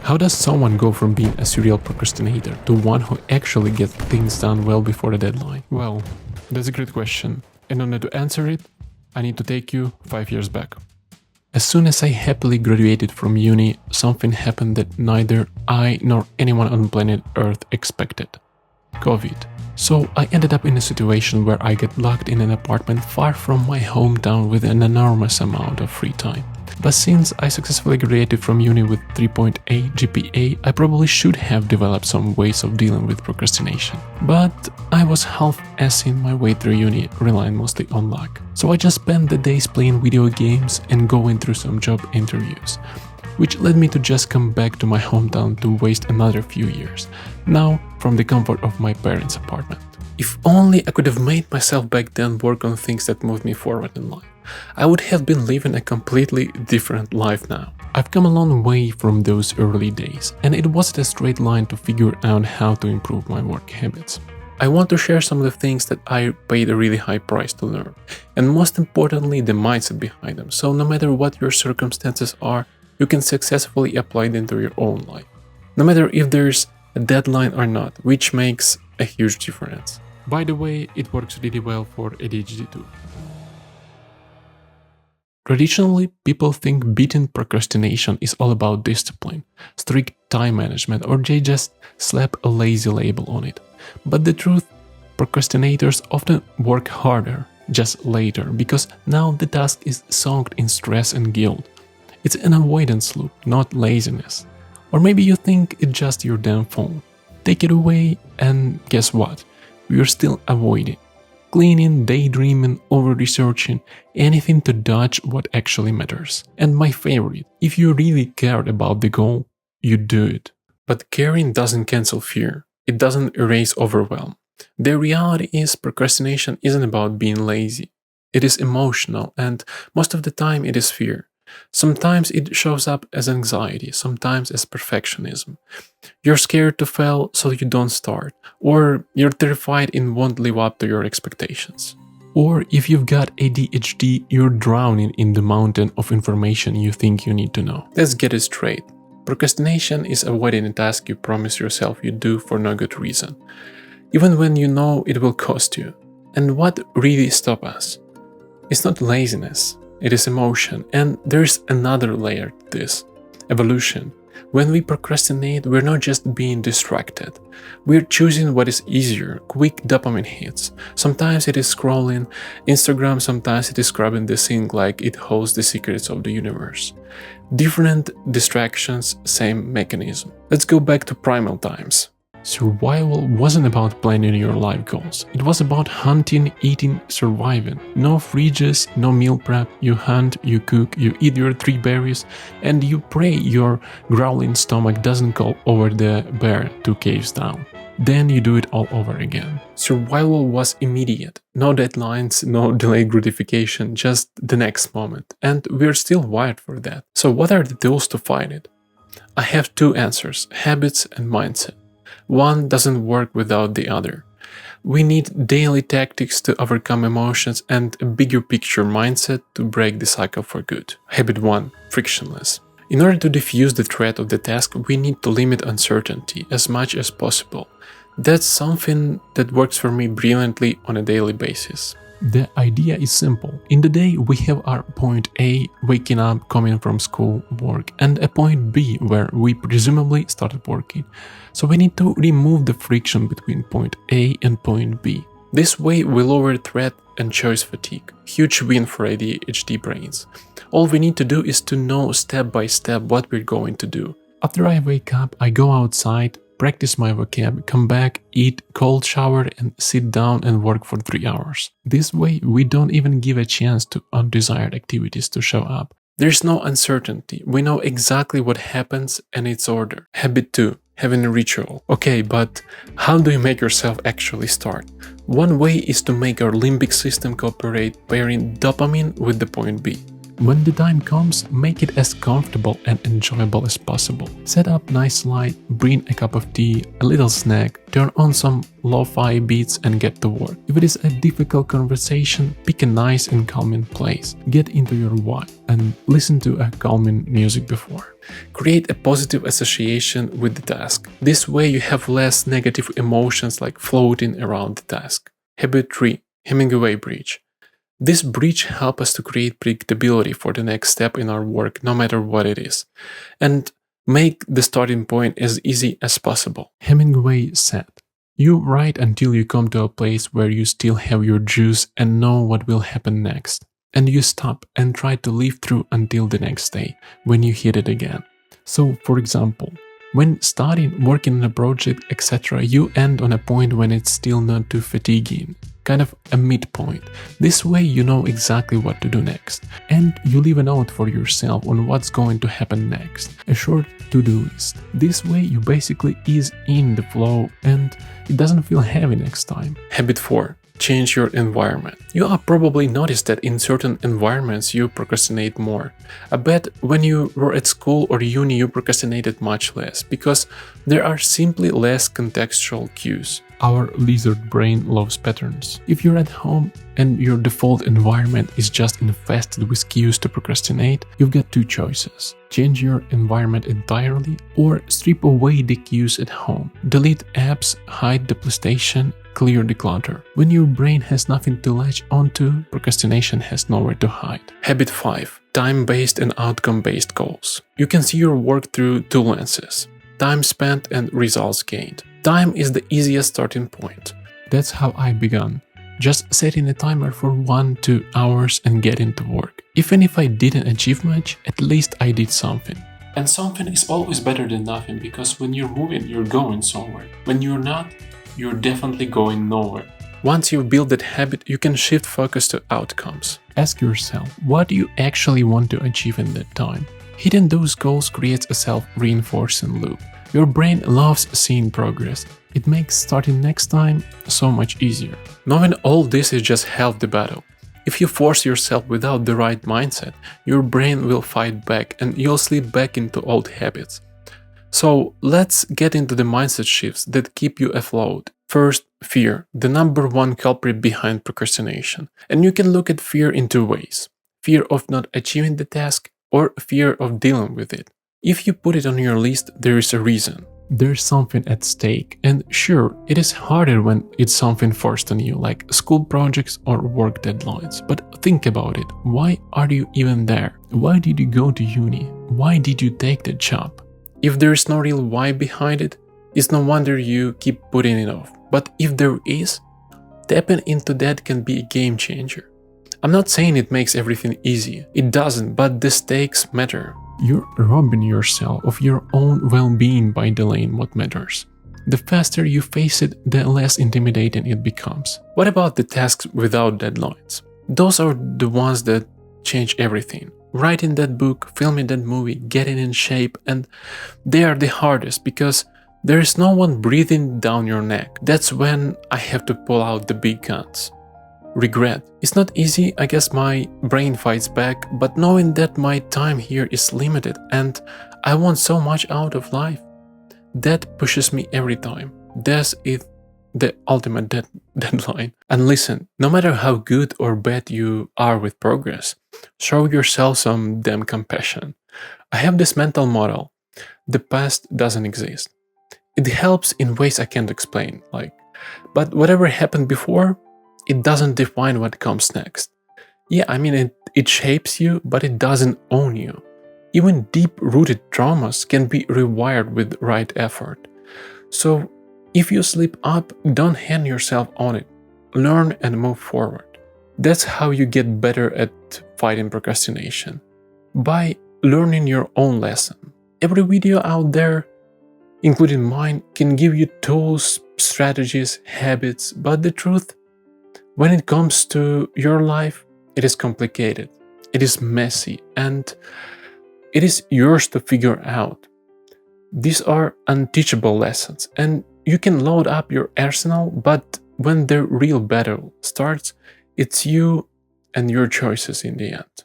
How does someone go from being a serial procrastinator to one who actually gets things done well before the deadline? Well, that's a great question. In order to answer it, I need to take you 5 years back. As soon as I happily graduated from uni, something happened that neither I nor anyone on planet Earth expected. COVID. So I ended up in a situation where I get locked in an apartment far from my hometown with an enormous amount of free time. But since I successfully graduated from uni with 3.8 GPA, I probably should have developed some ways of dealing with procrastination. But I was half-assing my way through uni, relying mostly on luck. So I just spent the days playing video games and going through some job interviews, which led me to just come back to my hometown to waste another few years, now from the comfort of my parents' apartment. If only I could have made myself back then work on things that moved me forward in life, I would have been living a completely different life now. I've come a long way from those early days, and it wasn't a straight line to figure out how to improve my work habits. I want to share some of the things that I paid a really high price to learn, and most importantly the mindset behind them, so no matter what your circumstances are, you can successfully apply them to your own life. No matter if there's a deadline or not, which makes a huge difference. By the way, it works really well for ADHD too. Traditionally, people think beating procrastination is all about discipline, strict time management, or they just slap a lazy label on it. But the truth, procrastinators often work harder, just later, because now the task is sunk in stress and guilt. It's an avoidance loop, not laziness. Or maybe you think it's just your damn phone. Take it away and guess what? You're still avoiding. Cleaning, daydreaming, over-researching, anything to dodge what actually matters. And my favorite, if you really cared about the goal, you do it. But caring doesn't cancel fear. It doesn't erase overwhelm. The reality is procrastination isn't about being lazy. It is emotional, and most of the time it is fear. Sometimes it shows up as anxiety, sometimes as perfectionism. You're scared to fail so you don't start, or you're terrified and won't live up to your expectations. Or if you've got ADHD, you're drowning in the mountain of information you think you need to know. Let's get it straight. Procrastination is avoiding a task you promise yourself you do for no good reason, even when you know it will cost you. And what really stops us? It's not laziness. It is emotion, and there's another layer to this, evolution. When we procrastinate, we're not just being distracted. We're choosing what is easier, quick dopamine hits. Sometimes it is scrolling Instagram, sometimes it is grabbing the sink like it holds the secrets of the universe. Different distractions, same mechanism. Let's go back to primal times. Survival wasn't about planning your life goals. It was about hunting, eating, surviving. No fridges, no meal prep. You hunt, you cook, you eat your 3 berries, and you pray your growling stomach doesn't call over the bear 2 caves down. Then you do it all over again. Survival was immediate. No deadlines, no delayed gratification, just the next moment. And we're still wired for that. So what are the tools to fight it? I have 2 answers, habits and mindset. One doesn't work without the other. We need daily tactics to overcome emotions and a bigger picture mindset to break the cycle for good. Habit 1. Frictionless. In order to diffuse the threat of the task, we need to limit uncertainty as much as possible. That's something that works for me brilliantly on a daily basis. The idea is simple. In the day, we have our point A, waking up, coming from school, work, and a point B where we presumably started working. So we need to remove the friction between point A and point B. This way we lower threat and choice fatigue. Huge win for ADHD brains. All we need to do is to know step by step what we're going to do. After I wake up, I go outside, practice my vocab, come back, eat, cold shower, and sit down and work for 3 hours. This way, we don't even give a chance to undesired activities to show up. There's no uncertainty. We know exactly what happens and its order. Habit 2. Having a ritual. Okay, but how do you make yourself actually start? One way is to make our limbic system cooperate, pairing dopamine with the point B. When the time comes, make it as comfortable and enjoyable as possible. Set up nice light, bring a cup of tea, a little snack, turn on some lo-fi beats and get to work. If it is a difficult conversation, pick a nice and calming place. Get into your why and listen to a calming music before. Create a positive association with the task. This way you have less negative emotions like floating around the task. Habit 3. Hemingway Bridge. This bridge helps us to create predictability for the next step in our work, no matter what it is, and make the starting point as easy as possible. Hemingway said, "You write until you come to a place where you still have your juice and know what will happen next. And you stop and try to live through until the next day, when you hit it again." So, for example, when starting working on a project, etc., you end on a point when it's still not too fatiguing, kind of a midpoint. This way you know exactly what to do next, and you leave a note for yourself on what's going to happen next, a short to-do list. This way you basically ease in the flow and it doesn't feel heavy next time. Habit 4. Change your environment. You have probably noticed that in certain environments you procrastinate more. I bet when you were at school or uni you procrastinated much less, because there are simply less contextual cues. Our lizard brain loves patterns. If you're at home and your default environment is just infested with cues to procrastinate, you've got two choices. Change your environment entirely or strip away the cues at home. Delete apps, hide the PlayStation, clear the clutter. When your brain has nothing to latch onto, procrastination has nowhere to hide. Habit 5. Time-based and outcome-based goals. You can see your work through two lenses: time spent and results gained. Time is the easiest starting point. That's how I began. Just setting a timer for 1-2 hours and getting to work. Even if I didn't achieve much, at least I did something. And something is always better than nothing, because when you're moving, you're going somewhere. When you're not, you're definitely going nowhere. Once you build that habit, you can shift focus to outcomes. Ask yourself, what do you actually want to achieve in that time? Hitting those goals creates a self-reinforcing loop. Your brain loves seeing progress. It makes starting next time so much easier. Knowing all this is just half the battle. If you force yourself without the right mindset, your brain will fight back and you'll slip back into old habits. So let's get into the mindset shifts that keep you afloat. First, fear, the number one culprit behind procrastination. And you can look at fear in two ways: fear of not achieving the task or fear of dealing with it. If you put it on your list, there is a reason. There's something at stake, and sure, it is harder when it's something forced on you, like school projects or work deadlines. But think about it. Why are you even there? Why did you go to uni? Why did you take that job? If there is no real why behind it, it's no wonder you keep putting it off. But if there is, tapping into that can be a game changer. I'm not saying it makes everything easy. It doesn't, but the stakes matter. You're robbing yourself of your own well-being by delaying what matters. The faster you face it, the less intimidating it becomes. What about the tasks without deadlines? Those are the ones that change everything. Writing that book, filming that movie, getting in shape, and they are the hardest because there is no one breathing down your neck. That's when I have to pull out the big guns. Regret. It's not easy, I guess my brain fights back, but knowing that my time here is limited and I want so much out of life, that pushes me every time. This is the ultimate deadline. And listen, no matter how good or bad you are with progress, show yourself some damn compassion. I have this mental model: the past doesn't exist. It helps in ways I can't explain, but whatever happened before, it doesn't define what comes next. Yeah, I mean, it shapes you, but it doesn't own you. Even deep-rooted traumas can be rewired with right effort. So, if you slip up, don't hang yourself on it. Learn and move forward. That's how you get better at fighting procrastination. By learning your own lesson. Every video out there, including mine, can give you tools, strategies, habits, but the truth, when it comes to your life, it is complicated, it is messy, and it is yours to figure out. These are unteachable lessons, and you can load up your arsenal, but when the real battle starts, it's you and your choices in the end.